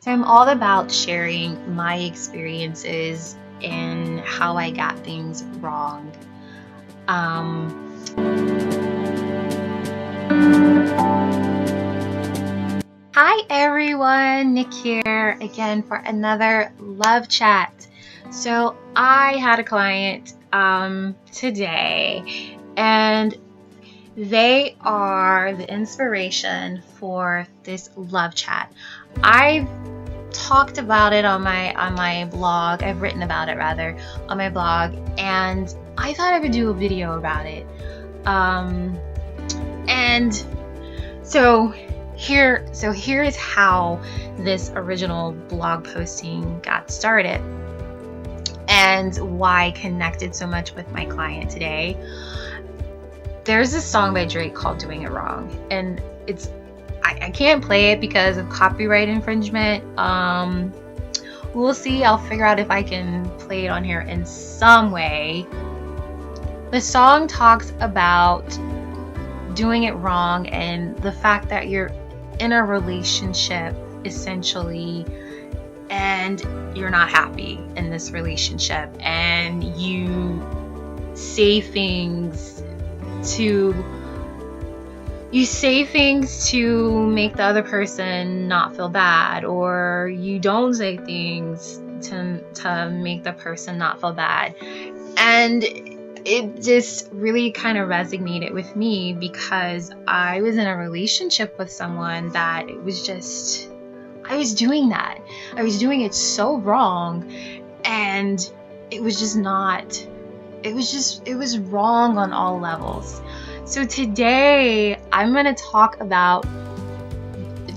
So I'm all about sharing my experiences and how I got things wrong. Hi everyone, Nick here again for another love chat. So I had a client today, and they are the inspiration for this love chat. I've talked about it on my blog. I've written about it rather on my blog, and I thought I would do a video about it. And so here is how this original blog posting got started and why I connected so much with my client today. There's this song by Drake called Doing It Wrong, and I can't play it because of copyright infringement. We'll see. I'll figure out if I can play it on here in some way. The song talks about doing it wrong and the fact that you're in a relationship essentially and you're not happy in this relationship, and you say things to make the other person not feel bad, or you don't say things to make the person not feel bad. And it just really kind of resonated with me because I was in a relationship with someone that it was just, I was doing that. I was doing it so wrong, and it was just not, it was wrong on all levels. So today I'm going to talk about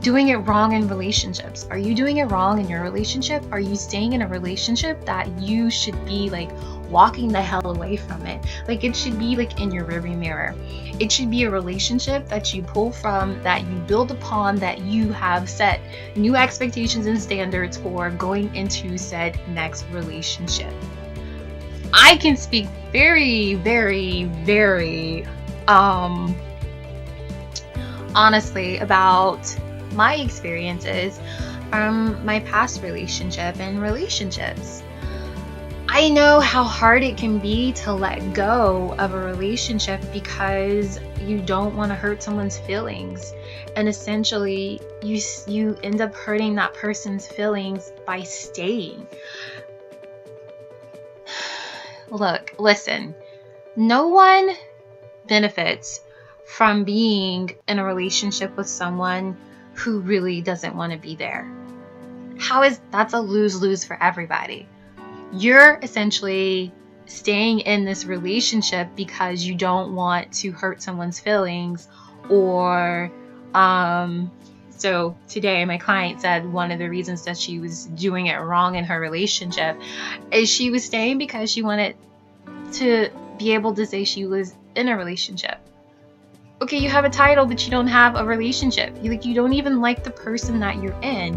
doing it wrong in relationships. Are you doing it wrong in your relationship? Are you staying in a relationship that you should be like walking the hell away from it? Like, it should be like in your rearview mirror. It should be a relationship that you pull from, that you build upon, that you have set new expectations and standards for going into said next relationship. I can speak very, very, very honestly about my experiences from my past relationship and relationships. I know how hard it can be to let go of a relationship because you don't want to hurt someone's feelings, and essentially you end up hurting that person's feelings by staying. Look, listen, no one benefits from being in a relationship with someone who really doesn't want to be there. That's a lose-lose for everybody. You're essentially staying in this relationship because you don't want to hurt someone's feelings, or so today my client said one of the reasons that she was doing it wrong in her relationship is she was staying because she wanted to be able to say she was in a relationship. Okay, you have a title, but you don't have a relationship. You don't even like the person that you're in.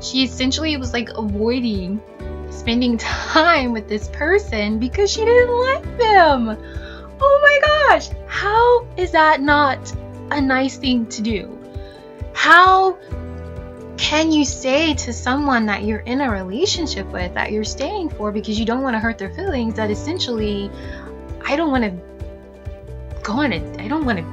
She essentially was like avoiding spending time with this person because she didn't like them. Oh my gosh, how is that not a nice thing to do? How can you say to someone that you're in a relationship with, that you're staying for because you don't want to hurt their feelings, that essentially, I don't want to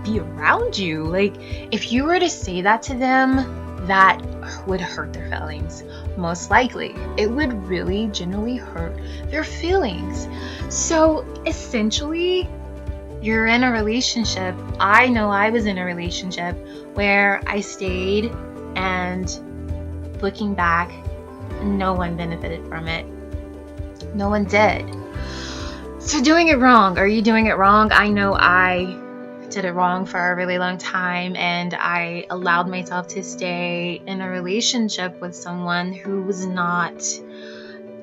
be around you? Like, if you were to say that to them, that would hurt their feelings. Most likely, it would really generally hurt their feelings. So essentially, you're in a relationship. I know I was in a relationship where I stayed, and looking back, no one benefited from it. No one did. So doing it wrong. Are you doing it wrong? I know I did it wrong for a really long time, and I allowed myself to stay in a relationship with someone who was not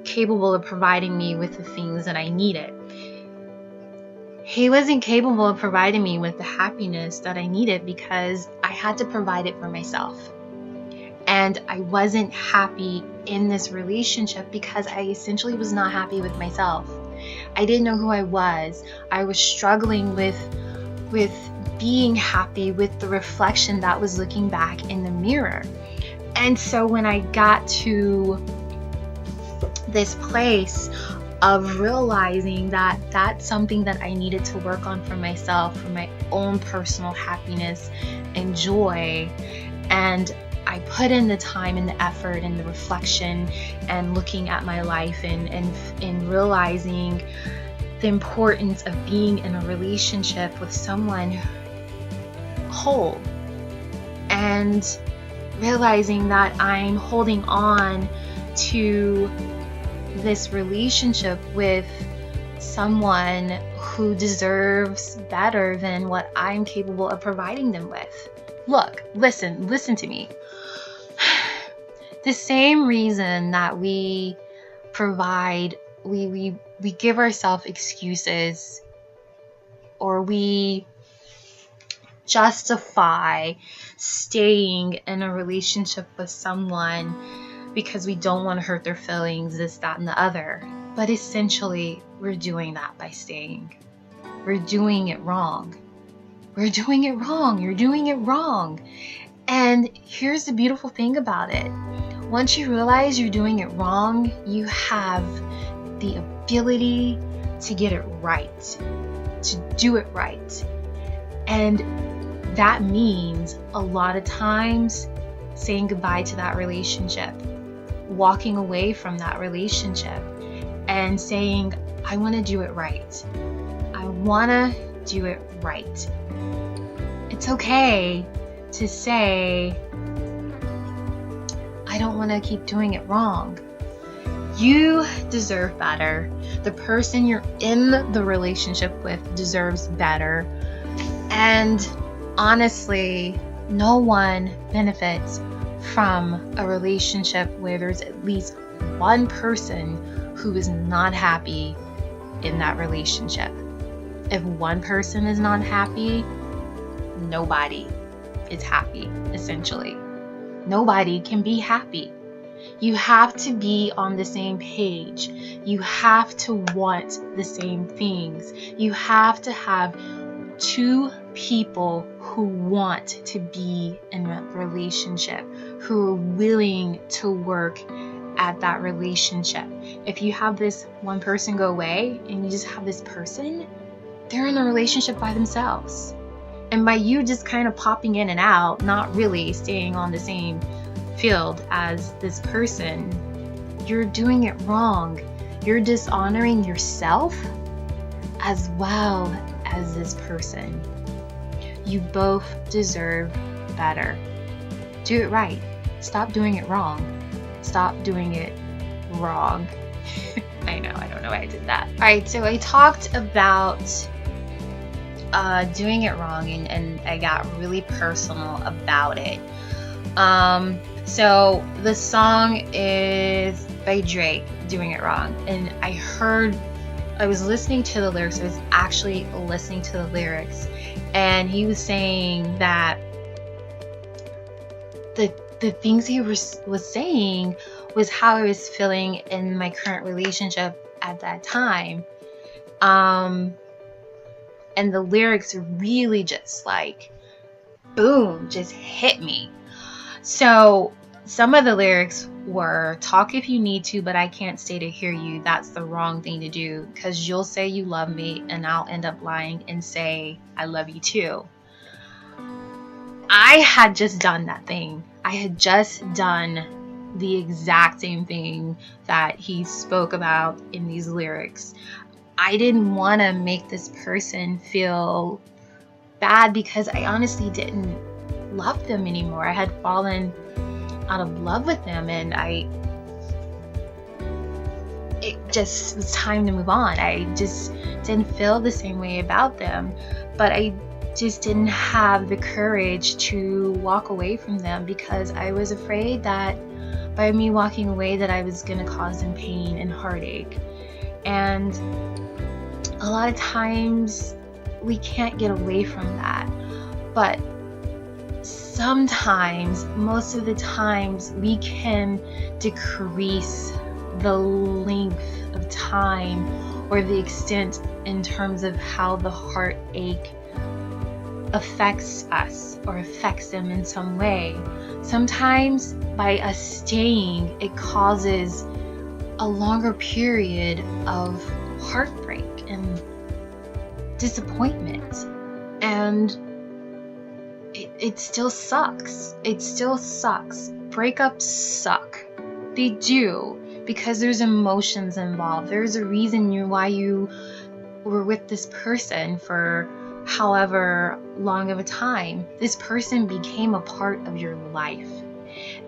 capable of providing me with the things that I needed. He wasn't capable of providing me with the happiness that I needed because I had to provide it for myself. And I wasn't happy in this relationship because I essentially was not happy with myself. I didn't know who I was. I was struggling with being happy with the reflection that was looking back in the mirror. And so when I got to this place of realizing that that's something that I needed to work on for myself, for my own personal happiness and joy, and I put in the time and the effort and the reflection and looking at my life and realizing the importance of being in a relationship with someone whole, and realizing that I'm holding on to this relationship with someone who deserves better than what I'm capable of providing them with. Look, listen to me. The same reason that we provide, we give ourselves excuses, or we justify staying in a relationship with someone because we don't want to hurt their feelings, this, that, and the other. But essentially, we're doing that by staying. We're doing it wrong. We're doing it wrong. You're doing it wrong. And here's the beautiful thing about it. Once you realize you're doing it wrong, you have the ability to get it right, to do it right. And that means a lot of times saying goodbye to that relationship, walking away from that relationship, and saying, I want to do it right. I want to do it right. It's okay to say, I don't want to keep doing it wrong. You deserve better. The person you're in the relationship with deserves better. And honestly, no one benefits from a relationship where there's at least one person who is not happy in that relationship. If one person is not happy, nobody is happy, essentially. Nobody can be happy. You have to be on the same page. You have to want the same things. You have to have two people who want to be in a relationship, who are willing to work at that relationship. If you have this one person go away and you just have this person, they're in a relationship by themselves. And by you just kind of popping in and out, not really staying on the same field as this person, you're doing it wrong. You're dishonoring yourself as well as this person. You both deserve better. Do it right. Stop doing it wrong. Stop doing it wrong. I don't know why I did that. Alright, so I talked about doing it wrong, and I got really personal about it. So the song is by Drake, Doing It Wrong, and I was listening to the lyrics. I was actually listening to the lyrics, and he was saying that the things he was saying was how I was feeling in my current relationship at that time. And the lyrics really just like, boom, just hit me. So some of the lyrics were, talk if you need to, but I can't stay to hear you. That's the wrong thing to do, because you'll say you love me and I'll end up lying and say I love you too. I had just done that thing. I had just done the exact same thing that he spoke about in these lyrics. I didn't want to make this person feel bad because I honestly didn't love them anymore. I had fallen out of love with them, and it just was time to move on. I just didn't feel the same way about them, but I just didn't have the courage to walk away from them because I was afraid that by me walking away that I was going to cause them pain and heartache. And a lot of times we can't get away from that, but sometimes, most of the times, we can decrease the length of time or the extent in terms of how the heartache affects us or affects them in some way. Sometimes by us staying, it causes a longer period of heartbreak and disappointment. And it still sucks. It still sucks. Breakups suck. They do, because there's emotions involved. There's a reason why you were with this person for however long of a time. This person became a part of your life.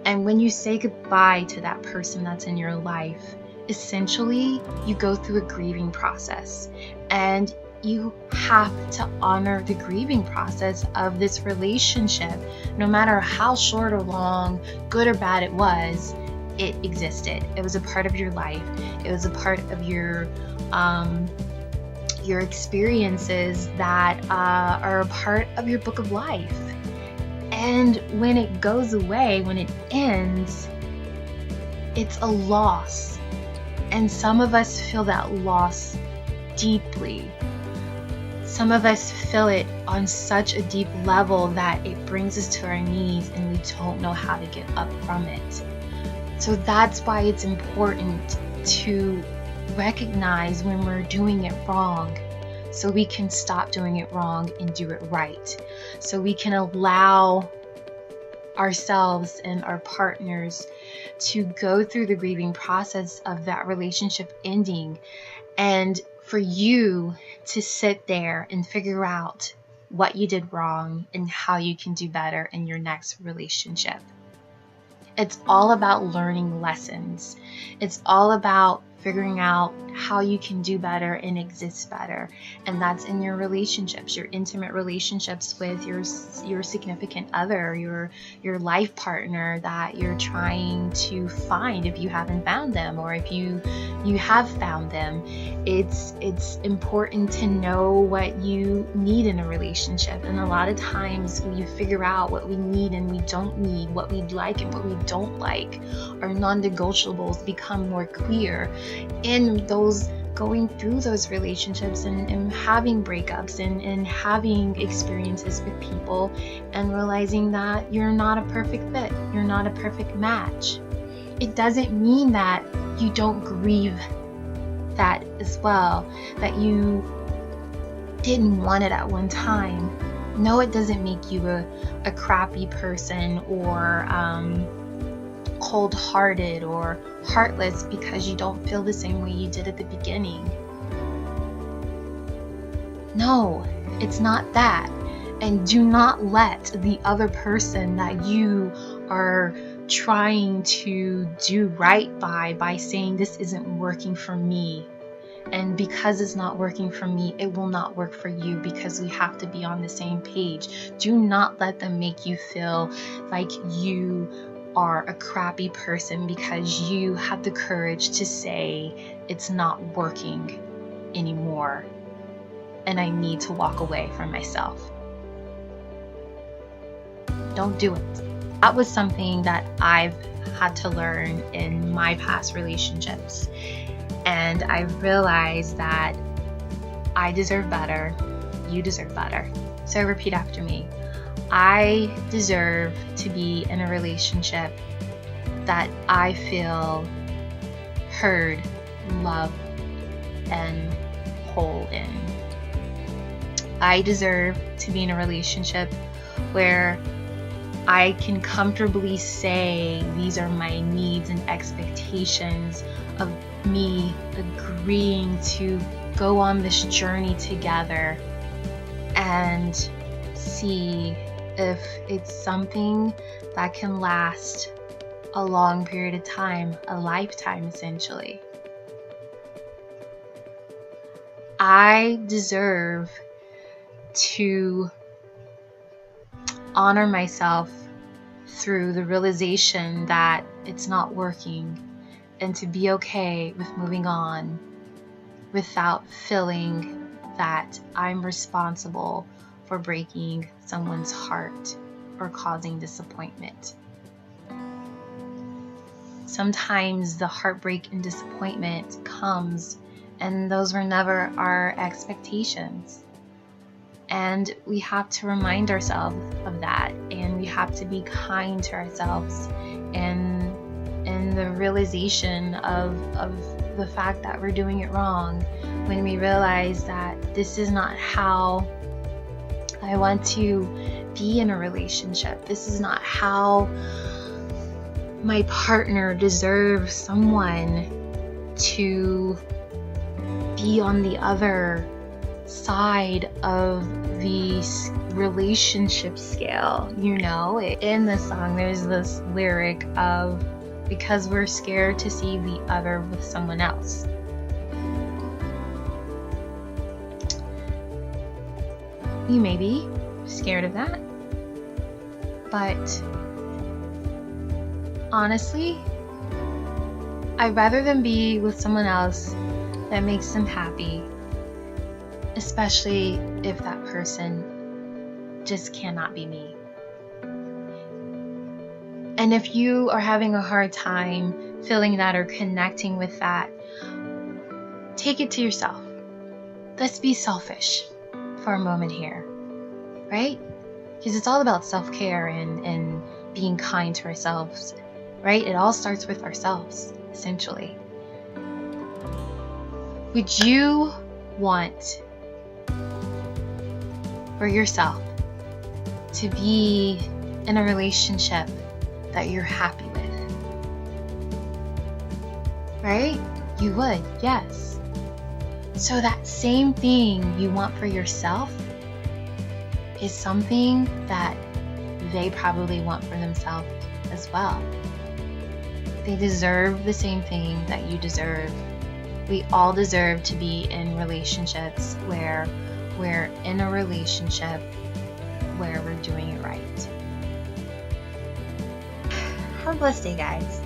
And when you say goodbye to that person that's in your life, essentially you go through a grieving process. And you have to honor the grieving process of this relationship. No matter how short or long, good or bad it was, it existed. It was a part of your life. It was a part of your experiences that are a part of your book of life. And when it goes away, when it ends, it's a loss. And some of us feel that loss deeply. Some of us feel it on such a deep level that it brings us to our knees and we don't know how to get up from it. So that's why it's important to recognize when we're doing it wrong, so we can stop doing it wrong and do it right. So we can allow ourselves and our partners to go through the grieving process of that relationship ending, and for you to sit there and figure out what you did wrong and how you can do better in your next relationship. It's all about learning lessons. It's all about figuring out how you can do better and exist better. And that's in your relationships, your intimate relationships with your significant other, your life partner that you're trying to find if you haven't found them, or if you have found them. It's important to know what you need in a relationship. And a lot of times we figure out what we need and we don't need, what we like and what we don't like. Our non-negotiables become more clear in those going through those relationships and having breakups and having experiences with people and realizing that you're not a perfect fit, you're not a perfect match. It doesn't mean that you don't grieve that as well, that you didn't want it at one time. No, it doesn't make you a crappy person or cold-hearted or heartless because you don't feel the same way you did at the beginning. No, it's not that. And do not let the other person that you are trying to do right by saying this isn't working for me. And because it's not working for me, it will not work for you, because we have to be on the same page. Do not let them make you feel like you are a crappy person because you have the courage to say it's not working anymore and I need to walk away from myself. Don't do it. That was something that I've had to learn in my past relationships. And I realized that I deserve better. You deserve better. So repeat after me. I deserve to be in a relationship that I feel heard, loved, and whole in. I deserve to be in a relationship where I can comfortably say these are my needs and expectations of me agreeing to go on this journey together and see if it's something that can last a long period of time, a lifetime essentially. I deserve to honor myself through the realization that it's not working, and to be okay with moving on without feeling that I'm responsible for breaking someone's heart or causing disappointment. Sometimes the heartbreak and disappointment comes, and those were never our expectations. And we have to remind ourselves of that, and we have to be kind to ourselves, and the realization of the fact that we're doing it wrong, when we realize that this is not how I want to be in a relationship. This is not how my partner deserves someone to be on the other side of the relationship scale. In the song there's this lyric of, because we're scared to see the other with someone else. You may be scared of that, but honestly, I'd rather them be with someone else that makes them happy, especially if that person just cannot be me. And if you are having a hard time feeling that or connecting with that, take it to yourself. Let's be selfish for a moment here, right? Because it's all about self-care and being kind to ourselves, right? It all starts with ourselves, essentially. Would you want for yourself to be in a relationship that you're happy with? Right? You would, yes. So that same thing you want for yourself is something that they probably want for themselves as well. They deserve the same thing that you deserve. We all deserve to be in relationships where we're in a relationship where we're doing it right. Have a blessed day, guys.